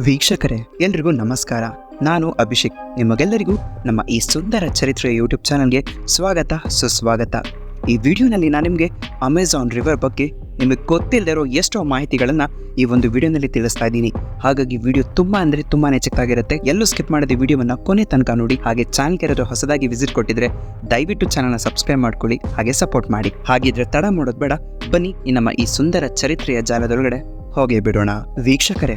ವೀಕ್ಷಕರೇ, ಎಲ್ರಿಗೂ ನಮಸ್ಕಾರ. ನಾನು ಅಭಿಷೇಕ್. ನಿಮಗೆಲ್ಲರಿಗೂ ನಮ್ಮ ಈ ಸುಂದರ ಚರಿತ್ರೆಯ ಯೂಟ್ಯೂಬ್ ಚಾನಲ್ಗೆ ಸ್ವಾಗತ, ಸುಸ್ವಾಗತ. ಈ ವಿಡಿಯೋನಲ್ಲಿ ನಾನು ನಿಮಗೆ ಅಮೆಜಾನ್ ರಿವರ್ ಬಗ್ಗೆ ನಿಮಗೆ ಗೊತ್ತಿಲ್ಲದಿರೋ ಎಷ್ಟೋ ಮಾಹಿತಿಗಳನ್ನು ಈ ಒಂದು ವಿಡಿಯೋನಲ್ಲಿ ತಿಳಿಸ್ತಾ ಇದ್ದೀನಿ. ಹಾಗಾಗಿ ವಿಡಿಯೋ ತುಂಬಾ ಚಿಕ್ಕದಾಗಿರುತ್ತೆ. ಎಲ್ಲೂ ಸ್ಕಿಪ್ ಮಾಡದೆ ವಿಡಿಯೋವನ್ನು ಕೊನೆ ತನಕ ನೋಡಿ. ಹಾಗೆ ಚಾನಲ್ಗೆ ಯಾರಾದರೂ ಹೊಸದಾಗಿ ವಿಸಿಟ್ ಕೊಟ್ಟಿದ್ರೆ ದಯವಿಟ್ಟು ಚಾನಲ್ನ ಸಬ್ಸ್ಕ್ರೈಬ್ ಮಾಡ್ಕೊಳ್ಳಿ, ಹಾಗೆ ಸಪೋರ್ಟ್ ಮಾಡಿ. ಹಾಗಿದ್ರೆ ತಡ ಮಾಡೋದು ಬೇಡ, ಬನ್ನಿ ನಮ್ಮ ಈ ಸುಂದರ ಚರಿತ್ರೆಯ ಜಾಲದೊಳಗಡೆ ಹೋಗೇ ಬಿಡೋಣ. ವೀಕ್ಷಕರೇ,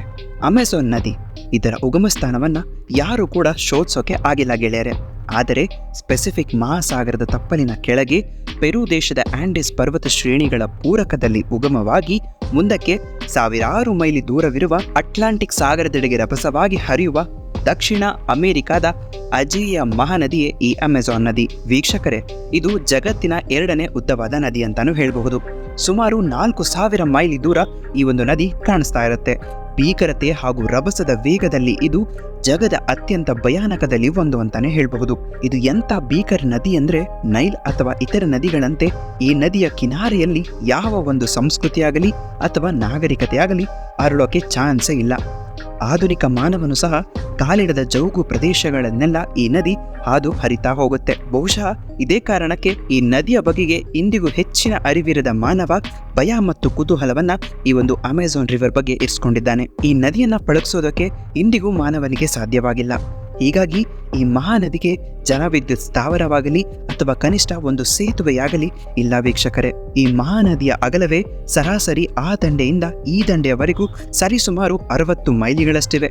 ಅಮೆಜಾನ್ ನದಿ ಇದರ ಉಗಮ ಸ್ಥಾನವನ್ನ ಯಾರು ಕೂಡ ಶೋಧಿಸೋಕೆ ಆಗಿಲ್ಲ ಗೆಳೆಯರೆ. ಆದರೆ ಸ್ಪೆಸಿಫಿಕ್ ಮಹಾಸಾಗರದ ತಪ್ಪಲಿನ ಕೆಳಗೆ ಪೆರು ದೇಶದ ಆಂಡಿಸ್ ಪರ್ವತ ಶ್ರೇಣಿಗಳ ಪೂರಕದಲ್ಲಿ ಉಗಮವಾಗಿ ಮುಂದಕ್ಕೆ ಸಾವಿರಾರು ಮೈಲಿ ದೂರವಿರುವ ಅಟ್ಲಾಂಟಿಕ್ ಸಾಗರದೆಡೆಗೆ ರಭಸವಾಗಿ ಹರಿಯುವ ದಕ್ಷಿಣ ಅಮೆರಿಕಾದ ಅಜೇಯ ಮಹಾನದಿಯೇ ಈ ಅಮೆಜಾನ್ ನದಿ. ವೀಕ್ಷಕರೇ, ಇದು ಜಗತ್ತಿನ 2ನೇ ಉದ್ದವಾದ ನದಿ ಅಂತಾನೂ ಹೇಳಬಹುದು. ಸುಮಾರು 4000 ಮೈಲಿ ದೂರ ಈ ಒಂದು ನದಿ ಕಾಣಿಸ್ತಾ ಇರುತ್ತೆ. ಭೀಕರತೆ ಹಾಗೂ ರಭಸದ ವೇಗದಲ್ಲಿ ಇದು ಜಗದ ಅತ್ಯಂತ ಭಯಾನಕದಲ್ಲಿ ಒಂದು ಅಂತಾನೆ ಹೇಳಬಹುದು. ಇದು ಎಂಥ ಭೀಕರ ನದಿ ಅಂದ್ರೆ, ನೈಲ್ ಅಥವಾ ಇತರ ನದಿಗಳಂತೆ ಈ ನದಿಯ ಕಿನಾರೆಯಲ್ಲಿ ಯಾವ ಒಂದು ಸಂಸ್ಕೃತಿಯಾಗಲಿ ಅಥವಾ ನಾಗರಿಕತೆಯಾಗಲಿ ಅರಳೋಕೆ ಚಾನ್ಸೇ ಇಲ್ಲ. ಆಧುನಿಕ ಮಾನವನು ಸಹ ಕಾಲಿಡದ ಜೌಗು ಪ್ರದೇಶಗಳನ್ನೆಲ್ಲ ಈ ನದಿ ಹಾದು ಹರಿತಾ ಹೋಗುತ್ತೆ. ಬಹುಶಃ ಇದೇ ಕಾರಣಕ್ಕೆ ಈ ನದಿಯ ಬಗೆಗೆ ಇಂದಿಗೂ ಹೆಚ್ಚಿನ ಅರಿವಿರದ ಮಾನವ ಭಯ ಮತ್ತು ಕುತೂಹಲವನ್ನ ಈ ಒಂದು ಅಮೆಜಾನ್ ರಿವರ್ ಬಗ್ಗೆ ಇರಿಸ್ಕೊಂಡಿದ್ದಾನೆ. ಈ ನದಿಯನ್ನ ಪಳಗಿಸೋದಕ್ಕೆ ಇಂದಿಗೂ ಮಾನವನಿಗೆ ಸಾಧ್ಯವಾಗಿಲ್ಲ. ಹೀಗಾಗಿ ಈ ಮಹಾನದಿಗೆ ಜಲವಿದ್ಯುತ್ ಸ್ಥಾವರವಾಗಲಿ ಅಥವಾ ಕನಿಷ್ಠ ಒಂದು ಸೇತುವೆಯಾಗಲಿ ಇಲ್ಲ. ವೀಕ್ಷಕರೇ, ಈ ಮಹಾನದಿಯ ಅಗಲವೇ ಸರಾಸರಿ ಆ ದಂಡೆಯಿಂದ ಈ ದಂಡೆಯವರೆಗೂ ಸರಿಸುಮಾರು 60 ಮೈಲಿಗಳಷ್ಟಿವೆ.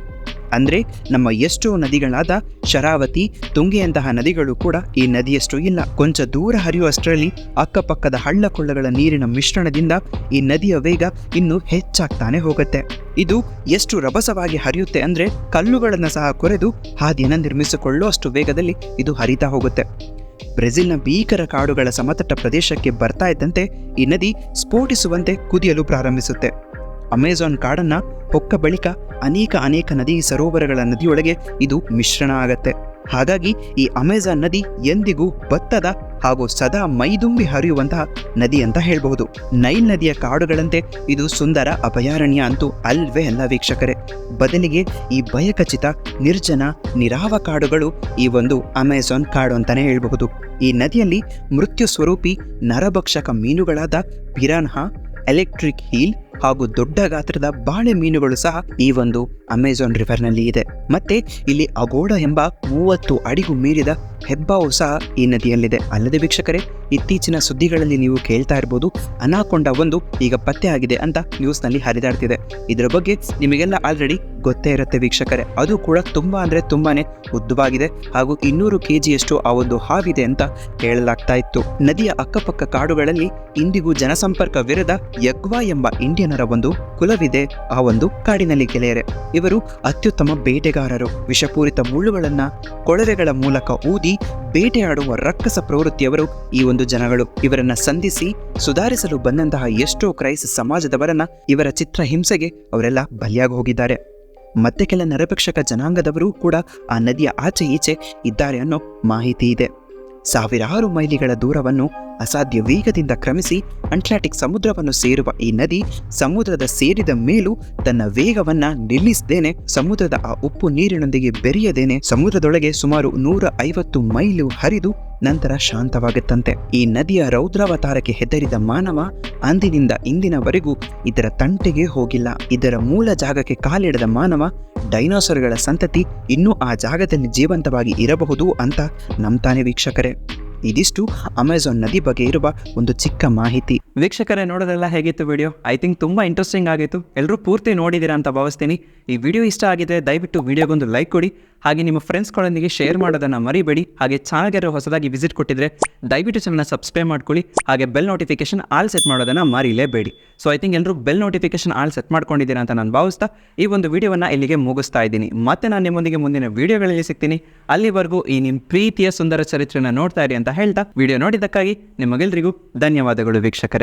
ಅಂದ್ರೆ ನಮ್ಮ ಎಷ್ಟೋ ನದಿಗಳಾದ ಶರಾವತಿ, ತುಂಗೆಯಂತಹ ನದಿಗಳು ಕೂಡ ಈ ನದಿಯಷ್ಟು ಇಲ್ಲ. ಕೊಂಚ ದೂರ ಹರಿಯುವಷ್ಟರಲ್ಲಿ ಅಕ್ಕಪಕ್ಕದ ಹಳ್ಳ ಕೊಳ್ಳಗಳ ನೀರಿನ ಮಿಶ್ರಣದಿಂದ ಈ ನದಿಯ ವೇಗ ಇನ್ನೂ ಹೆಚ್ಚಾಗ್ತಾನೆ ಹೋಗುತ್ತೆ. ಇದು ಎಷ್ಟು ರಭಸವಾಗಿ ಹರಿಯುತ್ತೆ ಅಂದ್ರೆ, ಕಲ್ಲುಗಳನ್ನು ಸಹ ಕೊರೆದು ಹಾದಿಯನ್ನು ನಿರ್ಮಿಸಿಕೊಳ್ಳುವಷ್ಟು ವೇಗದಲ್ಲಿ ಇದು ಹರಿತಾ ಹೋಗುತ್ತೆ. ಬ್ರೆಜಿಲ್ನ ಭೀಕರ ಕಾಡುಗಳ ಸಮತಟ್ಟ ಪ್ರದೇಶಕ್ಕೆ ಬರ್ತಾ ಇದ್ದಂತೆ ಈ ನದಿ ಸ್ಫೋಟಿಸುವಂತೆ ಕುದಿಯಲು ಪ್ರಾರಂಭಿಸುತ್ತೆ. ಅಮೆಜಾನ್ ಕಾಡನ್ನ ಹೊಕ್ಕ ಬಳಿಕ ಅನೇಕ ನದಿ ಸರೋವರಗಳ ನದಿಯೊಳಗೆ ಇದು ಮಿಶ್ರಣ ಆಗತ್ತೆ. ಹಾಗಾಗಿ ಈ ಅಮೆಜಾನ್ ನದಿ ಎಂದಿಗೂ ಬತ್ತದ ಹಾಗೂ ಸದಾ ಮೈದುಂಬಿ ಹರಿಯುವಂತಹ ನದಿ ಅಂತ ಹೇಳಬಹುದು. ನೈಲ್ ನದಿಯ ಕಾಡುಗಳಂತೆ ಇದು ಸುಂದರ ಅಭಯಾರಣ್ಯ ಅಂತೂ ಅಲ್ವೇ ಅಲ್ಲ ವೀಕ್ಷಕರೇ. ಬದಲಿಗೆ ಈ ಭಯಖಚಿತ ನಿರ್ಜನ ನಿರಾವ ಕಾಡುಗಳು ಈ ಒಂದು ಅಮೆಜಾನ್ ಕಾಡು ಅಂತಾನೆ ಹೇಳಬಹುದು. ಈ ನದಿಯಲ್ಲಿ ಮೃತ್ಯು ಸ್ವರೂಪಿ ನರಭಕ್ಷಕ ಮೀನುಗಳಾದ ಪಿರಾನ್ಹಾ, ಎಲೆಕ್ಟ್ರಿಕ್ ಹೀಲ್ ಹಾಗೂ ದೊಡ್ಡ ಗಾತ್ರದ ಬಾಳೆ ಮೀನುಗಳು ಸಹ ಈ ಒಂದು ಅಮೆಜಾನ್ ರಿವರ್ನಲ್ಲಿ ಇದೆ. ಮತ್ತೆ ಇಲ್ಲಿ ಅಗೋಡ ಎಂಬ 30 ಅಡಿಗೂ ಮೀರಿದ ಹೆಬ್ಬಾವು ಸಹ ಈ ನದಿಯಲ್ಲಿದೆ. ಅಲ್ಲದೆ ವೀಕ್ಷಕರೇ, ಇತ್ತೀಚಿನ ಸುದ್ದಿಗಳಲ್ಲಿ ನೀವು ಕೇಳ್ತಾ ಇರ್ಬೋದು, ಅನಾಕೊಂಡ ಒಂದು ಈಗ ಪತ್ತೆ ಆಗಿದೆ ಅಂತ ನ್ಯೂಸ್ನಲ್ಲಿ ಹರಿದಾಡ್ತಿದೆ. ಇದರ ಬಗ್ಗೆ ನಿಮಗೆಲ್ಲ ಆಲ್ರೆಡಿ ಗೊತ್ತೇ ಇರುತ್ತೆ ವೀಕ್ಷಕರೇ. ಅದು ಕೂಡ ತುಂಬಾನೇ ಉದ್ದವಾಗಿದೆ ಹಾಗೂ 200 kgಯಷ್ಟು ಆ ಒಂದು ಹಾವಿದೆ ಅಂತ ಹೇಳಲಾಗ್ತಾ ಇತ್ತು. ನದಿಯ ಅಕ್ಕಪಕ್ಕ ಕಾಡುಗಳಲ್ಲಿ ಇಂದಿಗೂ ಜನಸಂಪರ್ಕವಿರದ ಯಗ್ವಾ ಎಂಬ ಇಂಡಿಯನರ ಒಂದು ಕುಲವಿದೆ ಆ ಒಂದು ಕಾಡಿನಲ್ಲಿ ಗೆಳೆಯರೆ. ಇವರು ಅತ್ಯುತ್ತಮ ಬೇಟೆಗಾರರು. ವಿಷಪೂರಿತ ಮುಳ್ಳುಗಳನ್ನ ಕೊಳವೆಗಳ ಮೂಲಕ ಊದಿ ಬೇಟೆಯಾಡುವ ರಕ್ಕಸ ಪ್ರವೃತ್ತಿಯವರು ಈ ಒಂದು ಜನಗಳು. ಇವರನ್ನ ಸಂಧಿಸಿ ಸುಧಾರಿಸಲು ಬಂದಂತಹ ಎಷ್ಟೋ ಕ್ರೈಸ್ತ ಸಮಾಜದವರನ್ನ ಇವರ ಚಿತ್ರಹಿಂಸೆಗೆ ಅವರೆಲ್ಲ ಬಲಿಯಾಗಿ ಹೋಗಿದ್ದಾರೆ. ಮತ್ತೆ ಕೆಲ ನರಭಕ್ಷಕ ಜನಾಂಗದವರು ಕೂಡ ಆ ನದಿಯ ಆಚೆ ಈಚೆ ಇದ್ದಾರೆ ಅನ್ನೋ ಮಾಹಿತಿ ಇದೆ. ಸಾವಿರಾರು ಮೈಲಿಗಳ ದೂರವನ್ನು ಅಸಾಧ್ಯ ವೇಗದಿಂದ ಕ್ರಮಿಸಿ ಅಟ್ಲಾಂಟಿಕ್ ಸಮುದ್ರವನ್ನು ಸೇರುವ ಈ ನದಿ ಸಮುದ್ರದ ಸೇರಿದ ಮೇಲೂ ತನ್ನ ವೇಗವನ್ನ ನಿಲ್ಲಿಸದೇನೆ, ಸಮುದ್ರದ ಆ ಉಪ್ಪು ನೀರಿನೊಂದಿಗೆ ಬೆರೆಯದೇನೆ ಸಮುದ್ರದೊಳಗೆ ಸುಮಾರು 150 ಮೈಲು ಹರಿದು ನಂತರ ಶಾಂತವಾಗುತ್ತಂತೆ. ಈ ನದಿಯ ರೌದ್ರಾವತಾರಕ್ಕೆ ಹೆದರಿದ ಮಾನವ ಅಂದಿನಿಂದ ಇಂದಿನವರೆಗೂ ಇದರ ತಂಟೆಗೆ ಹೋಗಿಲ್ಲ. ಇದರ ಮೂಲ ಜಾಗಕ್ಕೆ ಕಾಲಿಡದ ಮಾನವ ಡೈನೋಸರ್ಗಳ ಸಂತತಿ ಇನ್ನೂ ಆ ಜಾಗದಲ್ಲಿ ಜೀವಂತವಾಗಿ ಇರಬಹುದು ಅಂತ ನಂಬ್ತಾನೆ ವೀಕ್ಷಕರೇ. ಇದಿಷ್ಟು ಅಮೆಜಾನ್ ನದಿ ಬಗ್ಗೆ ಇರುವ ಒಂದು ಚಿಕ್ಕ ಮಾಹಿತಿ. ವೀಕ್ಷಕರೇ, ನೋಡೋದೆಲ್ಲ ಹೇಗಿತ್ತು ವಿಡಿಯೋ? ಐ ಥಿಂಕ್ ತುಂಬ ಇಂಟ್ರೆಸ್ಟಿಂಗ್ ಆಗಿತ್ತು. ಎಲ್ಲರೂ ಪೂರ್ತಿ ನೋಡಿದ್ದೀರಾ ಅಂತ ಭಾವಿಸ್ತೀನಿ. ಈ ವಿಡಿಯೋ ಇಷ್ಟ ಆಗಿದೆ ದಯವಿಟ್ಟು ವಿಡಿಯೋಗೊಂದು ಲೈಕ್ ಕೊಡಿ, ಹಾಗೆ ನಿಮ್ಮ ಫ್ರೆಂಡ್ಸ್ಗಳೊಂದಿಗೆ ಶೇರ್ ಮಾಡೋದನ್ನು ಮರಿಬೇಡಿ. ಹಾಗೆ ಚಾನಲ್ಗೆ ಹೊಸದಾಗಿ ವಿಸಿಟ್ ಕೊಟ್ಟಿದ್ರೆ ದಯವಿಟ್ಟು ಚಾನಲ್ನ ಸಬ್ಸ್ಕ್ರೈಬ್ ಮಾಡ್ಕೊಳ್ಳಿ, ಹಾಗೆ ಬೆಲ್ ನೋಟಿಫಿಕೇಶನ್ ಆಲ್ ಸೆಟ್ ಮಾಡೋದನ್ನು ಮರಿಲೇಬೇಡಿ. ಸೊ ಐ ಥಿಂಕ್ ಎಲ್ಲರೂ ಬೆಲ್ ನೋಟಿಫಿಕೇಶನ್ ಆಲ್ ಸೆಟ್ ಮಾಡ್ಕೊಂಡಿದ್ದೀರಾ ಅಂತ ನಾನು ಭಾವಿಸ್ತಾ ಈ ಒಂದು ವಿಡಿಯೋವನ್ನು ಇಲ್ಲಿಗೆ ಮುಗಿಸ್ತಾ ಇದ್ದೀನಿ. ಮತ್ತೆ ನಾನು ನಿಮ್ಮೊಂದಿಗೆ ಮುಂದಿನ ವಿಡಿಯೋಗಳಲ್ಲಿ ಸಿಗ್ತೀನಿ. ಅಲ್ಲಿವರೆಗೂ ಈ ನಿಮ್ಮ ಪ್ರೀತಿಯ ಸುಂದರ ಚರಿತ್ರೆಯನ್ನು ನೋಡ್ತಾ ಇರಿ ಅಂತ ಹೇಳ್ತಾ ವಿಡಿಯೋ ನೋಡಿದ್ದಕ್ಕಾಗಿ ನಿಮಗೆಲ್ಲರಿಗೂ ಧನ್ಯವಾದಗಳು ವೀಕ್ಷಕರೇ.